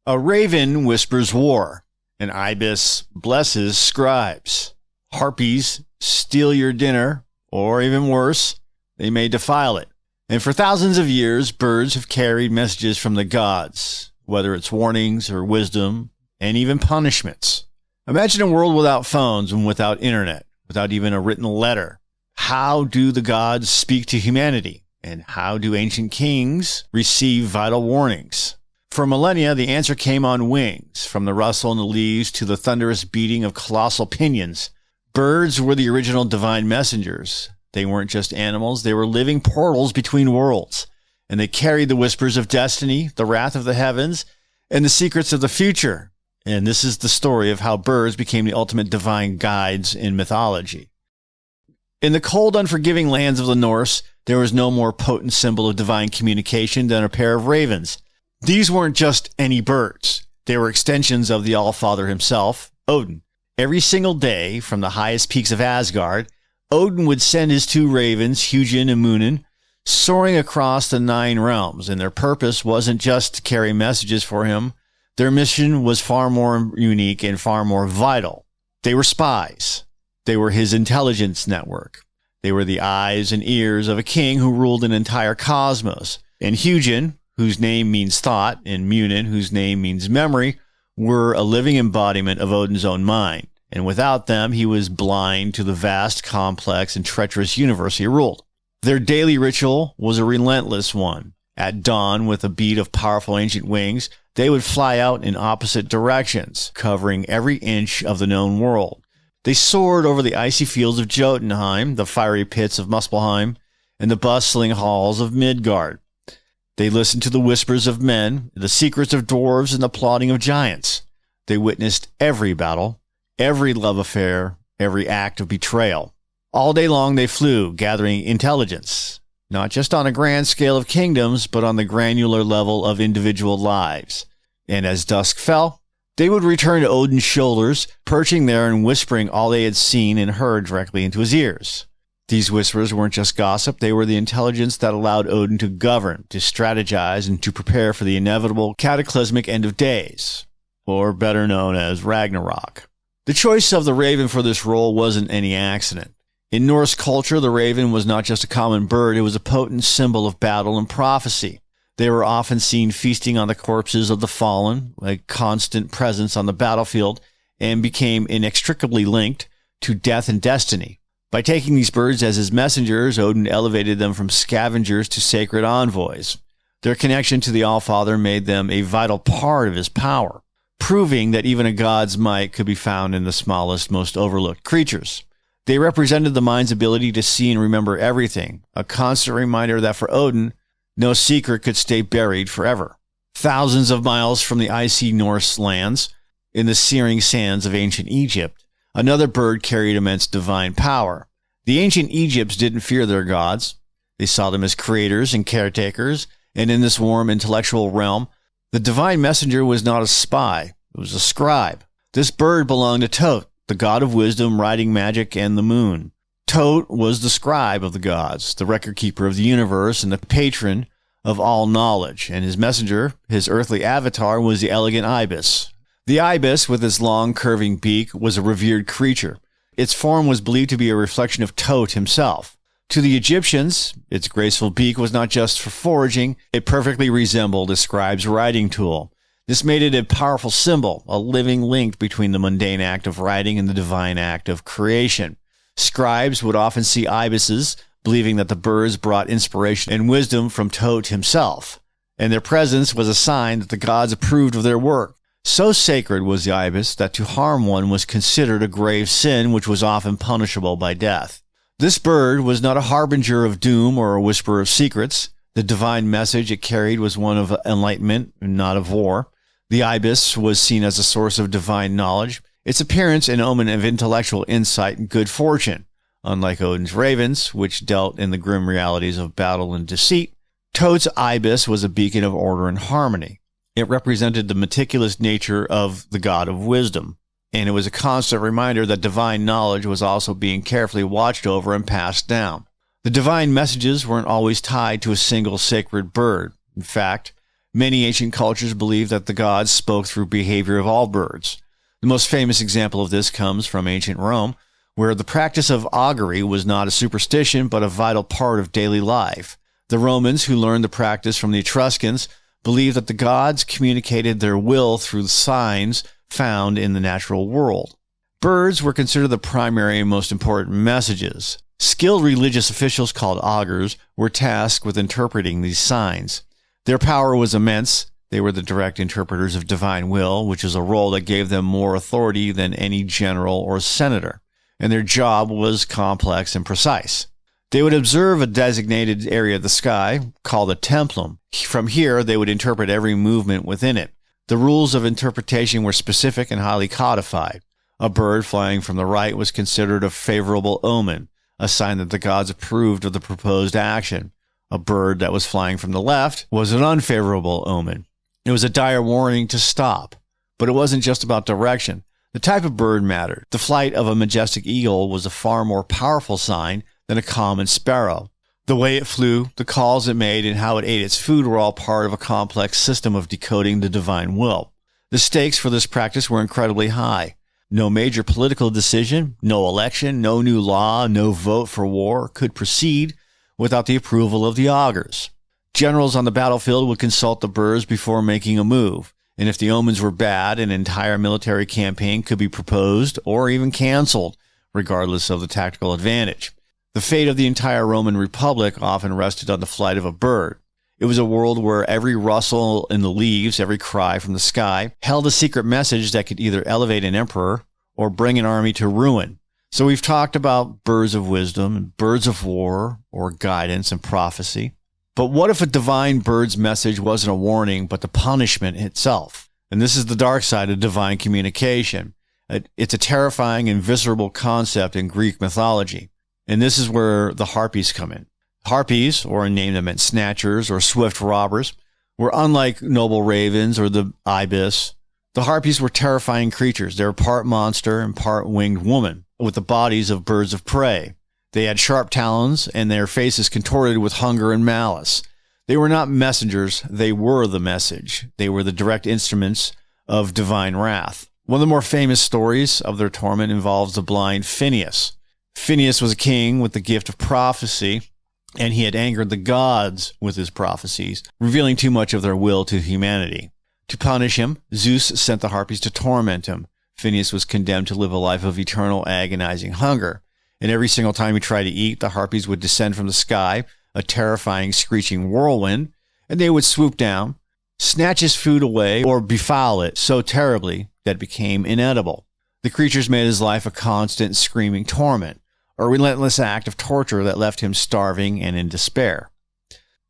A raven whispers war. An ibis blesses scribes. Harpies steal your dinner, or even worse, they may defile it. And for thousands of years, birds have carried messages from the gods, whether it's warnings or wisdom, and even punishments. Imagine a world without phones and without internet, without even a written letter. How do the gods speak to humanity? And how do ancient kings receive vital warnings? For millennia, the answer came on wings, from the rustle in the leaves to the thunderous beating of colossal pinions. Birds were the original divine messengers. They weren't just animals, they were living portals between worlds. And they carried the whispers of destiny, the wrath of the heavens, and the secrets of the future. And this is the story of how birds became the ultimate divine guides in mythology. In the cold, unforgiving lands of the Norse, there was no more potent symbol of divine communication than a pair of ravens. These weren't just any birds. They were extensions of the Allfather himself, Odin. Every single day, from the highest peaks of Asgard, Odin would send his two ravens, Hugin and Munin, soaring across the 9 realms, and their purpose wasn't just to carry messages for him. Their mission was far more unique and far more vital. They were spies. They were his intelligence network. They were the eyes and ears of a king who ruled an entire cosmos. And Hugin, whose name means thought, and Munin, whose name means memory, were a living embodiment of Odin's own mind. And without them, he was blind to the vast, complex, and treacherous universe he ruled. Their daily ritual was a relentless one. At dawn, with a beat of powerful ancient wings, they would fly out in opposite directions, covering every inch of the known world. They soared over the icy fields of Jotunheim, the fiery pits of Muspelheim, and the bustling halls of Midgard. They listened to the whispers of men, the secrets of dwarves, and the plotting of giants. They witnessed every battle, every love affair, every act of betrayal. All day long they flew, gathering intelligence, not just on a grand scale of kingdoms, but on the granular level of individual lives. And as dusk fell, they would return to Odin's shoulders, perching there and whispering all they had seen and heard directly into his ears. These whispers weren't just gossip, they were the intelligence that allowed Odin to govern, to strategize, and to prepare for the inevitable cataclysmic end of days, or better known as Ragnarok. The choice of the raven for this role wasn't any accident. In Norse culture, the raven was not just a common bird, it was a potent symbol of battle and prophecy. They were often seen feasting on the corpses of the fallen, a constant presence on the battlefield, and became inextricably linked to death and destiny. By taking these birds as his messengers, Odin elevated them from scavengers to sacred envoys. Their connection to the Allfather made them a vital part of his power, proving that even a god's might could be found in the smallest, most overlooked creatures. They represented the mind's ability to see and remember everything, a constant reminder that for Odin, no secret could stay buried forever. Thousands of miles from the icy Norse lands, in the searing sands of ancient Egypt, another bird carried immense divine power. The ancient Egypts didn't fear their gods. They saw them as creators and caretakers, and in this warm intellectual realm, the divine messenger was not a spy, it was a scribe. This bird belonged to Thoth, the god of wisdom, writing magic, and the moon. Thoth was the scribe of the gods, the record-keeper of the universe, and the patron of all knowledge, and his messenger, his earthly avatar, was the elegant Ibis. The ibis, with its long, curving beak, was a revered creature. Its form was believed to be a reflection of Thoth himself. To the Egyptians, its graceful beak was not just for foraging, it perfectly resembled a scribe's writing tool. This made it a powerful symbol, a living link between the mundane act of writing and the divine act of creation. Scribes would often see ibises, believing that the birds brought inspiration and wisdom from Thoth himself, and their presence was a sign that the gods approved of their work. So sacred was the ibis that to harm one was considered a grave sin, which was often punishable by death. This bird was not a harbinger of doom or a whisperer of secrets. The divine message it carried was one of enlightenment, not of war. The ibis was seen as a source of divine knowledge, its appearance an omen of intellectual insight and good fortune. Unlike Odin's ravens, which dealt in the grim realities of battle and deceit, Thoth's ibis was a beacon of order and harmony. It represented the meticulous nature of the god of wisdom, and it was a constant reminder that divine knowledge was also being carefully watched over and passed down. The divine messages weren't always tied to a single sacred bird. In fact, Many ancient cultures believed that the gods spoke through behavior of all birds. The most famous example of this comes from ancient Rome, where the practice of augury was not a superstition but a vital part of daily life. The Romans, who learned the practice from the Etruscans, believed that the gods communicated their will through signs found in the natural world. Birds were considered the primary and most important messages. Skilled religious officials called augurs were tasked with interpreting these signs. Their power was immense. They were the direct interpreters of divine will, which is a role that gave them more authority than any general or senator. And their job was complex and precise. They would observe a designated area of the sky, called a templum. From here, they would interpret every movement within it. The rules of interpretation were specific and highly codified. A bird flying from the right was considered a favorable omen, a sign that the gods approved of the proposed action. A bird that was flying from the left was an unfavorable omen. It was a dire warning to stop. But it wasn't just about direction. The type of bird mattered. The flight of a majestic eagle was a far more powerful sign than a common sparrow. The way it flew, the calls it made, and how it ate its food were all part of a complex system of decoding the divine will. The stakes for this practice were incredibly high. No major political decision, no election, no new law, no vote for war could proceed without the approval of the augurs. Generals on the battlefield would consult the birds before making a move, and if the omens were bad, an entire military campaign could be proposed or even canceled, regardless of the tactical advantage. The fate of the entire Roman Republic often rested on the flight of a bird. It was a world where every rustle in the leaves, every cry from the sky, held a secret message that could either elevate an emperor or bring an army to ruin. So we've talked about birds of wisdom and birds of war or guidance and prophecy. But what if a divine bird's message wasn't a warning, but the punishment itself? And this is the dark side of divine communication. It's a terrifying and visceral concept in Greek mythology. And this is where the Harpies come in. Harpies, or a name that meant snatchers or swift robbers, were unlike noble ravens or the Ibis. The Harpies were terrifying creatures. They were part monster and part winged woman with the bodies of birds of prey. They had sharp talons and their faces contorted with hunger and malice. They were not messengers. They were the message. They were the direct instruments of divine wrath. One of the more famous stories of their torment involves the blind Phineas. Phineas was a king with the gift of prophecy, and he had angered the gods with his prophecies, revealing too much of their will to humanity. To punish him, Zeus sent the Harpies to torment him. Phineas was condemned to live a life of eternal agonizing hunger. And every single time he tried to eat, the Harpies would descend from the sky, a terrifying screeching whirlwind, and they would swoop down, snatch his food away, or befoul it so terribly that it became inedible. The creatures made his life a constant screaming torment, a relentless act of torture that left him starving and in despair.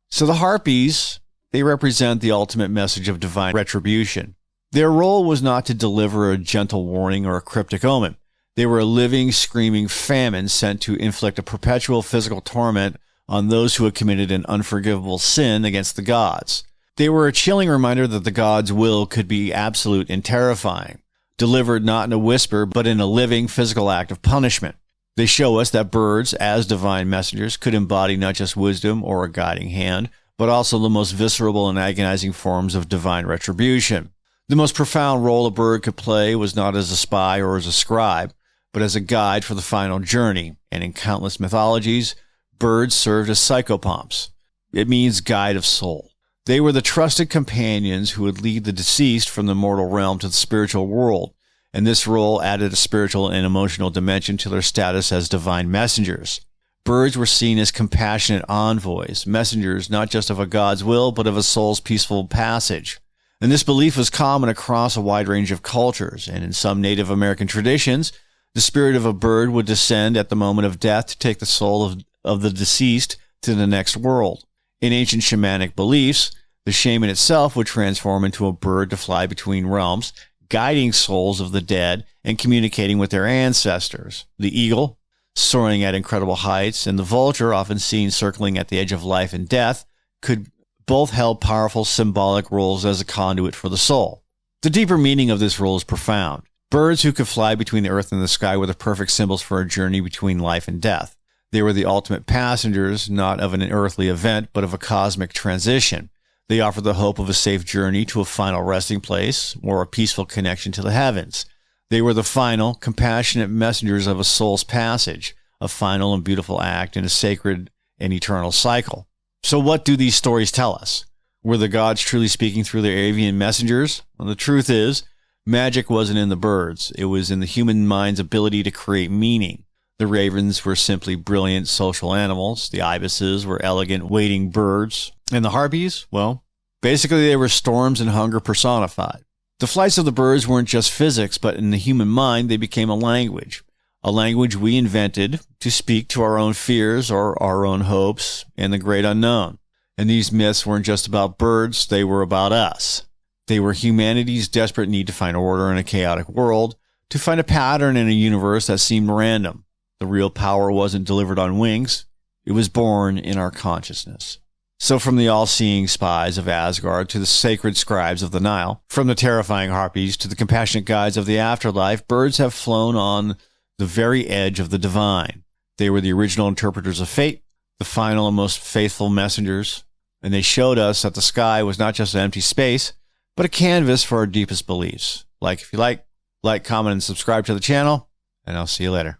So the Harpies, they represent the ultimate message of divine retribution. Their role was not to deliver a gentle warning or a cryptic omen. They were a living, screaming famine sent to inflict a perpetual physical torment on those who had committed an unforgivable sin against the gods. They were a chilling reminder that the gods' will could be absolute and terrifying, delivered not in a whisper, but in a living, physical act of punishment. They show us that birds, as divine messengers, could embody not just wisdom or a guiding hand, but also the most visceral and agonizing forms of divine retribution. The most profound role a bird could play was not as a spy or as a scribe, but as a guide for the final journey. And in countless mythologies, birds served as psychopomps. It means guide of soul. They were the trusted companions who would lead the deceased from the mortal realm to the spiritual world, and this role added a spiritual and emotional dimension to their status as divine messengers. Birds were seen as compassionate envoys, messengers not just of a god's will, but of a soul's peaceful passage. And this belief was common across a wide range of cultures, and in some Native American traditions, the spirit of a bird would descend at the moment of death to take the soul of the deceased to the next world. In ancient shamanic beliefs, the shaman itself would transform into a bird to fly between realms, guiding souls of the dead and communicating with their ancestors. The eagle, soaring at incredible heights, and the vulture, often seen circling at the edge of life and death, could both held powerful symbolic roles as a conduit for the soul. The deeper meaning of this role is profound. Birds who could fly between the earth and the sky were the perfect symbols for a journey between life and death. They were the ultimate passengers, not of an earthly event, but of a cosmic transition. They offered the hope of a safe journey to a final resting place or a peaceful connection to the heavens. They were the final, compassionate messengers of a soul's passage, a final and beautiful act in a sacred and eternal cycle. So what do these stories tell us? Were the gods truly speaking through their avian messengers? Well, the truth is, magic wasn't in the birds. It was in the human mind's ability to create meaning. The ravens were simply brilliant social animals. The ibises were elegant waiting birds. And the harpies, well, basically they were storms and hunger personified. The flights of the birds weren't just physics, but in the human mind they became a language we invented to speak to our own fears or our own hopes and the great unknown. And these myths weren't just about birds, they were about us. They were humanity's desperate need to find order in a chaotic world, to find a pattern in a universe that seemed random. The real power wasn't delivered on wings, it was born in our consciousness. So from the all-seeing spies of Asgard to the sacred scribes of the Nile, from the terrifying harpies to the compassionate guides of the afterlife, birds have flown on the very edge of the divine. They were the original interpreters of fate, the final and most faithful messengers, and they showed us that the sky was not just an empty space, but a canvas for our deepest beliefs. Like if you like, comment, and subscribe to the channel, and I'll see you later.